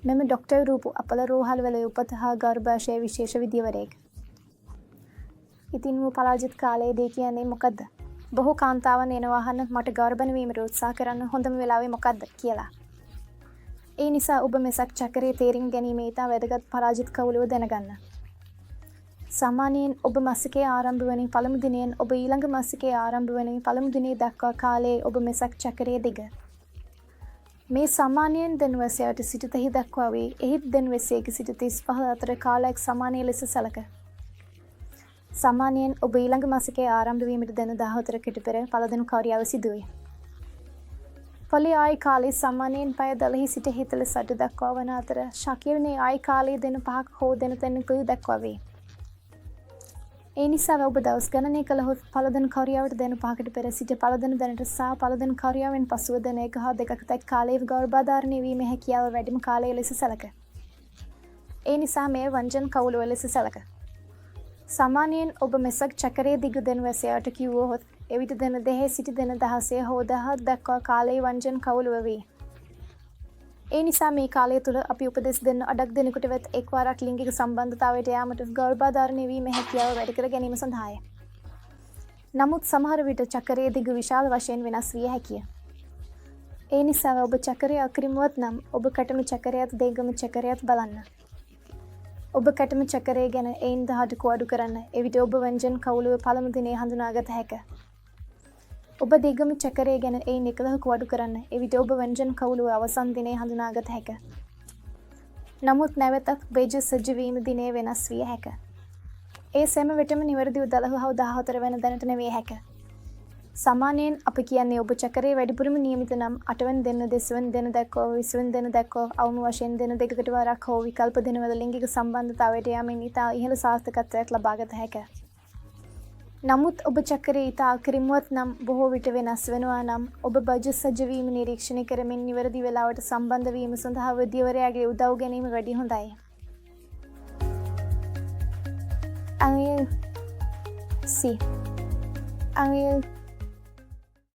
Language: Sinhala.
මෙම ඩොක්ටර් රූපු අපල රෝහල්වල උපත හා ගර්භාෂය විශේෂ විද්‍යවරයෙක්. ඉතින් මු පරාජිත කාලයේදී කියන්නේ මොකද්ද? බොහෝ කාන්තාවන් එනවා අහන්න මට ගර්භණය වීමට උත්සාහ කරන්න හොඳම වෙලාවේ මොකද්ද කියලා. ඒ නිසා ඔබ මෙසක් චක්‍රයේ තේරුම් ගැනීම ඉතා වැදගත් පරාජිත කවුලුව දැනගන්න. සාමාන්‍යයෙන් ඔබ මාසිකයේ ආරම්භ වන පළමු දිනයෙන් ඔබ ඊළඟ මාසිකයේ ආරම්භ වන පළමු දිනේ දක්වා කාලයේ ඔබ මෙසක් චක්‍රයේ දිග. මේ සාමාන්‍යයෙන් දෙන්වැසියාට සිට 30 දක්වා වේ. එහිත් දෙන්වැසියෙකු සිට 35 අතර කාලයක් සමානය ලෙස සැලක. සාමාන්‍යයෙන් ඔබ ඊළඟ මාසිකයේ ආරම්භ වීමට දින 14කට පෙර පළදෙනු කාර්යාව සිදු වේ. පොලි ආයි කාලයේ සාමාන්‍යයෙන් පැය 12 සිට 48 දක්වා වන අතර ශක්‍යවනේ ආයි කාලයේ දින 5ක හෝ දින 3ක දක්වා වේ. ඒ නිසා ඔබ දවස් ගණනය කළහොත් පළදෙනු කාර්යාවට දින 5කට පෙර සිට පළදෙනු දැනට සහ පළදෙනු කාර්යාවෙන් පසුව දින 1 හා 2ක තෙක් කාලයේ ගර්භාධාරණය වීමේ හැකියාව වැඩිම කාලය ලෙස සැලක. ඒ නිසා මේ වංජන කවුළුව ලෙස සැලක. සාමාන්‍යයෙන් ඔබ මෙසක් චක්‍රයේ දිග දෙන්වැසියාට කිව්වොත් එවිට දින 2 සිට දින 16 හෝ 17 දක්වා කාලයේ වංජන කවුළුව වේ. ඒ නිසා මේ කාලය තුළ අපි උපදෙස් දෙන්න අඩක් දෙනෙකුට වෙත් එක්වරක් ලිංගික සම්බන්ධතාවයට යාමට ගර්භාධාරණය වීමේ හැකියාව වැඩි කර ගැනීම සඳහාය. නමුත් සමහර විට චක්‍රයේ දිග විශාල වශයෙන් වෙනස් විය හැකිය. ඒ නිසා ඔබ චක්‍රය අක්‍රිමුවත් නම් ඔබ කටම චක්‍රයත් දෙගම චක්‍රයත් බලන්න. ඔබ කටම චක්‍රය ගැන එයින් 10ට කුවඩු කරන්න. එවිට ඔබ වංජන කවුළුව පළමු දිනේ හඳුනාගත හැක. ඔබ දෙගම චක්‍රය ගැන එයින් 11 කුවඩු කරන්න. එවිට ඔබ වංජන කවුළුව අවසන් දිනේ හඳුනාගත හැක. නමුත් නැවතත් බේජ සජ්ජ වීම දිනේ වෙනස් විය හැක. ඒ සෑම විටම නිවැරදිව 12 හා 14 වෙනි දිනට නෙවිය හැක. සාමාන්‍යයෙන් අපි කියන්නේ ඔබ චක්‍රයේ වැඩිපුරම නියමිත නම් 8 වෙනි දින 10 වෙනි දින දක්වා 20 වෙනි දින දක්වා අවම වශයෙන් දින දෙකකට වරක් හෝ විකල්ප දිනවල ලිංගික සම්බන්ධතාවයට යාමෙන් ඉතා ඉහළ සාර්ථකත්වයක් ලබාගත හැකිය. නමුත් ඔබ චක්‍රයේ ඉතා අක්‍රිමුවත් නම් බොහෝ විට වෙනස් වෙනවා නම් ඔබ බජ සජ්ජ වීම නිරීක්ෂණය කරමින් නිවැරදි වෙලාවට සම්බන්ධ වීම සඳහා වෛද්‍යවරයාගේ උදව් ගැනීම වැඩි හොඳයි. I will see. I will